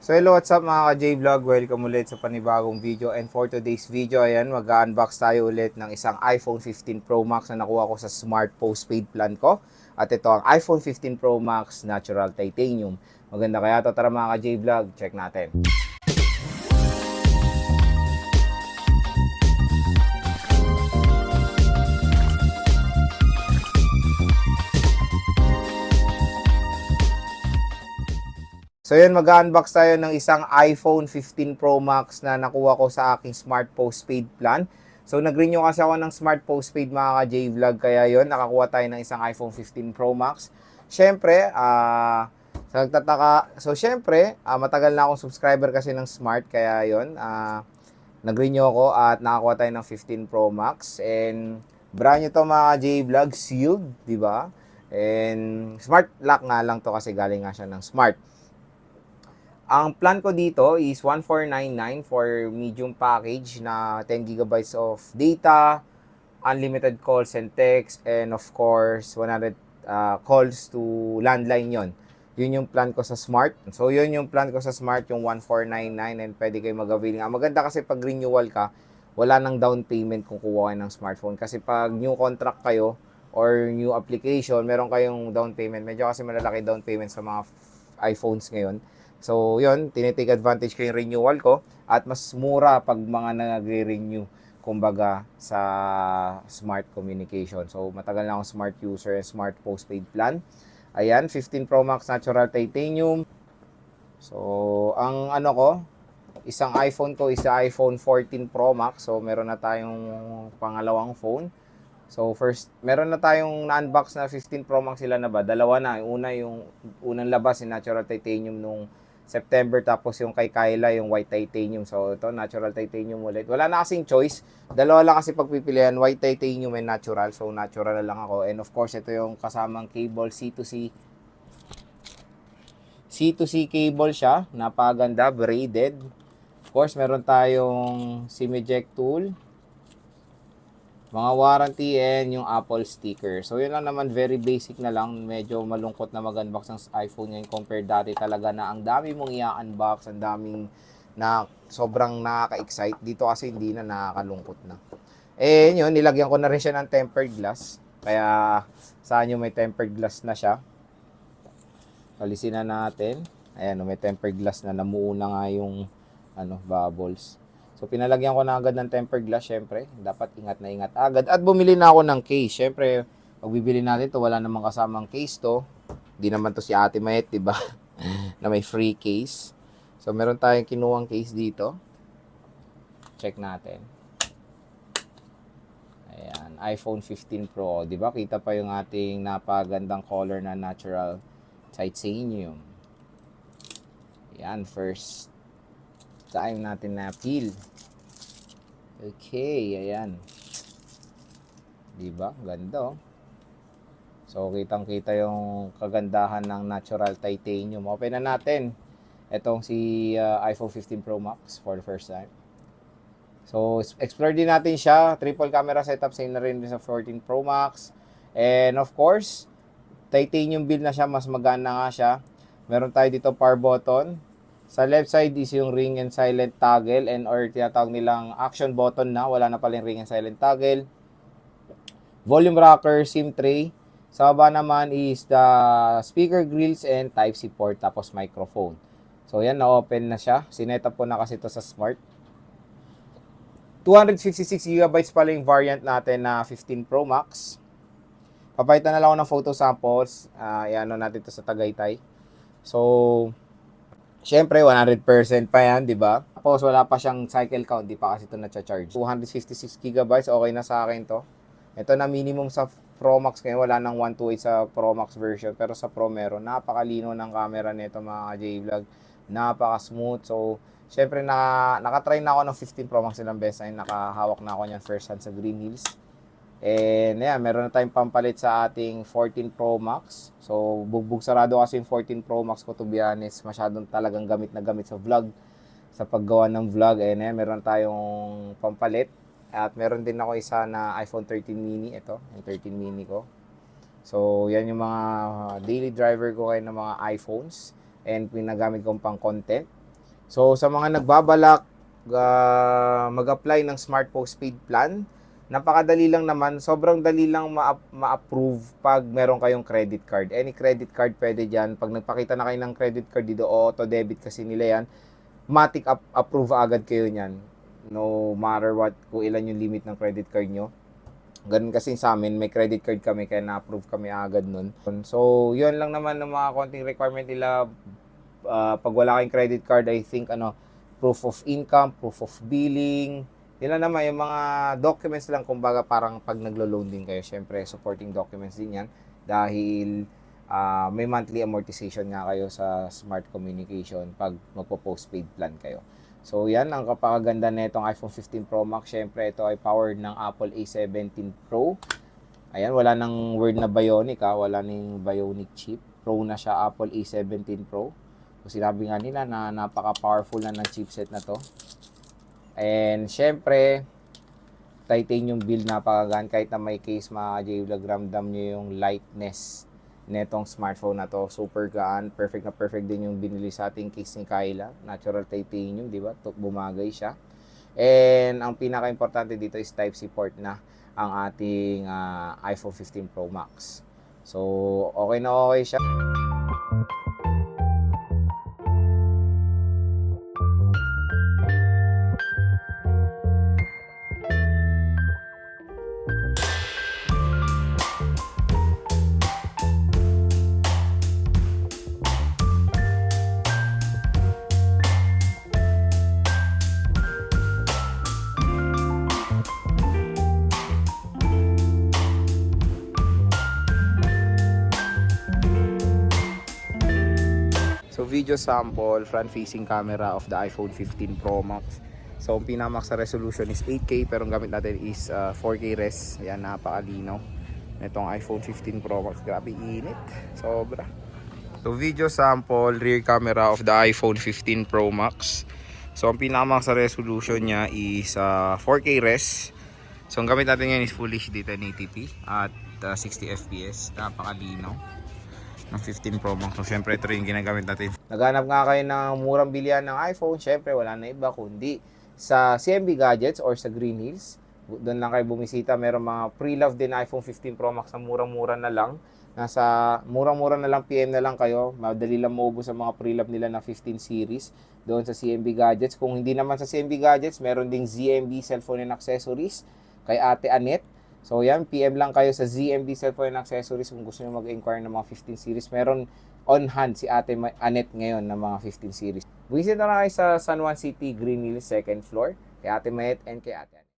So hello, what's up mga ka-J-Vlog? Welcome ulit sa panibagong video. And for today's video, ayan, mag-unbox tayo ulit ng isang iPhone 15 Pro Max na nakuha ko sa Smart Postpaid plan ko. At ito ang iPhone 15 Pro Max Natural Titanium. Maganda kaya ito, tara mga ka-J-Vlog, check natin. So yun, mag-unbox tayo ng isang iPhone 15 Pro Max na nakuha ko sa aking Smart Postpaid plan. So nag-renew kasi ako ng Smart Postpaid mga ka-J-Vlog, kaya yun, nakakuha tayo ng isang iPhone 15 Pro Max. Syempre, sa nagtataka, matagal na akong subscriber kasi ng Smart, kaya yun, nag-renew ako at nakakuha tayo ng 15 Pro Max. And brand new to mga ka-J-Vlog, sealed, di ba? And Smart lock nga lang to kasi galing nga siya ng Smart. Ang plan ko dito is 1499 for medium package na 10 gigabytes of data, unlimited calls and text, and of course, 100 calls to landline yon. Yun yung plan ko sa Smart. So, yun yung plan ko sa Smart, yung 1499, and pwede kayo mag-avail nga. Maganda kasi pag renewal ka, wala nang down payment kung kuha kayo ng smartphone. Kasi pag new contract kayo or new application, meron kayong down payment. Medyo kasi malalaki down payment sa mga iPhones ngayon. So, yun, tinitake advantage ko yung renewal ko at mas mura pag mga nagre-renew, kumbaga, sa Smart Communication. So, matagal na akong Smart user and Smart Postpaid plan. Ayan, 15 Pro Max Natural Titanium. So, ang isang iPhone ko is iPhone 14 Pro Max. So, meron na tayong pangalawang phone. So, first, meron na tayong na-unbox na 15 Pro Max sila na ba? Dalawa na. Yung unang labas, yung Natural Titanium nung September, tapos yung kay Kyla, yung white titanium. So, ito, natural titanium ulit. Wala na kasing choice. Dalawa lang kasi pagpipilian, white titanium and natural. So, natural na lang ako. And of course, ito yung kasamang cable, C2C cable siya. Napaganda, braided. Of course, meron tayong SIM eject tool, mga warranty, and yung Apple sticker. So, yun lang naman, very basic na lang. Medyo malungkot na mag-unbox ng iPhone ngayon compared dati talaga na ang dami mong i-unbox, ang daming na sobrang nakaka-excite. Dito kasi hindi na, nakakalungkot na. Eh, yun, nilagyan ko na rin siya ng tempered glass. Kaya, saan yung may tempered glass na siya. Alisin na natin. Ayan, may tempered glass na, namuuna nga yung bubbles. So, pinalagyan ko na agad ng tempered glass, syempre. Dapat ingat na ingat agad. At bumili na ako ng case. Syempre, pag bibili natin to, wala namang kasamang case to. Hindi naman to si Ate Mayet, diba? Na may free case. So, meron tayong kinuwang case dito. Check natin. Ayan, iPhone 15 Pro. Diba? Kita pa yung ating napagandang color na natural titanium. Ayan, first time natin na peel. Okay, ayan. Diba? Ganda, oh. So, kitang-kita yung kagandahan ng natural titanium. Open na natin itong si iPhone 15 Pro Max for the first time. So, explore din natin siya. Triple camera setup, same na rin sa 14 Pro Max. And of course, titanium build na siya, mas magana nga siya. Meron tayo dito power button. Sa left side is yung ring and silent toggle or tinatawag nilang action button na. Wala na pala yung ring and silent toggle. Volume rocker, SIM tray. Sa baba naman is the speaker grills and Type-C port, tapos microphone. So yan, na-open na siya. Sinetap ko na kasi ito sa Smart. 256GB pala yung variant natin na 15 Pro Max. Papalitan na lang ako ng photo samples. Iano natin ito sa Tagaytay. So, syempre, 100% pa yan, di ba? Tapos, wala pa siyang cycle count. Di pa kasi ito na-charge. 256GB, okay na sa akin to. Ito na minimum sa Pro Max ngayon. Wala nang 128 sa Pro Max version. Pero sa Pro meron. Napakalino ng camera nito mga J-Vlog. Napaka-smooth. So, syempre, nakatry na ako ng 15 Pro Max ilang beses. Nakahawak na ako niyan first hand sa Green Hills. And yeah, meron na tayong pampalit sa ating 14 Pro Max. So, bugbog sarado kasi yung 14 Pro Max ko, to be honest. Masyadong talagang gamit na gamit sa vlog. Sa paggawa ng vlog. And yeah, meron tayong pampalit. At meron din ako isa na iPhone 13 mini. Ito, yung 13 mini ko. So, yan yung mga daily driver ko ngayon ng mga iPhones. And pinagamit kong pang content. So sa mga nagbabalak mag-apply ng Smart Postpaid Plan, napakadali lang naman, sobrang dali lang ma-approve pag meron kayong credit card. Any credit card pwede dyan. Pag nagpakita na kayo ng credit card dito, auto-debit kasi nila yan, matic approve agad kayo niyan. No matter what, kung ilan yung limit ng credit card nyo. Ganun kasi sa amin, may credit card kami, kaya na-approve kami agad nun. So, yun lang naman ng mga konting requirement nila. Pag wala kayong credit card, I think, proof of income, proof of billing, yun lang naman, yung mga documents lang, kumbaga parang pag naglo-loan din kayo, syempre supporting documents din yan dahil may monthly amortization nga kayo sa Smart Communication pag magpo-postpaid plan kayo. So yan, ang kapakaganda na itong iPhone 15 Pro Max, syempre ito ay powered ng Apple A17 Pro. Ayan, wala nang word na Bionic wala nang Bionic chip. Pro na siya, Apple A17 Pro. So sinabi nga nila na napaka-powerful na ng chipset na to. And syempre, titanium build, napakagaan. Kahit na may case, mga J-Vlog, ramdam nyo yung lightness netong smartphone na to. Super gaan. Perfect na perfect din yung binili sa ating case ni Kyla. Natural titanium, di ba? Bumagay siya. And ang pinaka-importante dito is Type-C port na ang ating iPhone 15 Pro Max. So, okay na okay siya. So video sample, front-facing camera of the iPhone 15 Pro Max. So ang pinamax sa resolution is 8K pero ang gamit natin is 4K res. Yan, napakalinaw. Itong iPhone 15 Pro Max, grabe init. Sobra. So video sample, rear camera of the iPhone 15 Pro Max. So ang pinamax sa resolution niya is 4K res. So ang gamit natin ngayon is Full HD 1080p at 60 FPS. Napakalinaw ng 15 Pro Max. So, syempre, ito rin ginagamit natin. Naghanap nga kayo ng murang bilihan ng iPhone. Syempre, wala na iba kundi sa CMB Gadgets or sa Green Hills. Doon lang kayo bumisita. Meron mga pre-love din iPhone 15 Pro Max na murang-mura na lang. Nasa murang-mura na lang, PM na lang kayo. Madali lang maubos sa mga pre-love nila na 15 series doon sa CMB Gadgets. Kung hindi naman sa CMB Gadgets, meron ding ZMB Cellphone and Accessories kay Ate Anet. So yan, PM lang kayo sa ZMB Cellphone and Accessories kung gusto nyo mag-inquire ng mga 15 series. Meron on hand si Ate Anet ngayon ng mga 15 series. Visit na kayo sa San Juan City, Green Hills, 2nd floor. Kay Ate Mayet and kay Ate Anet.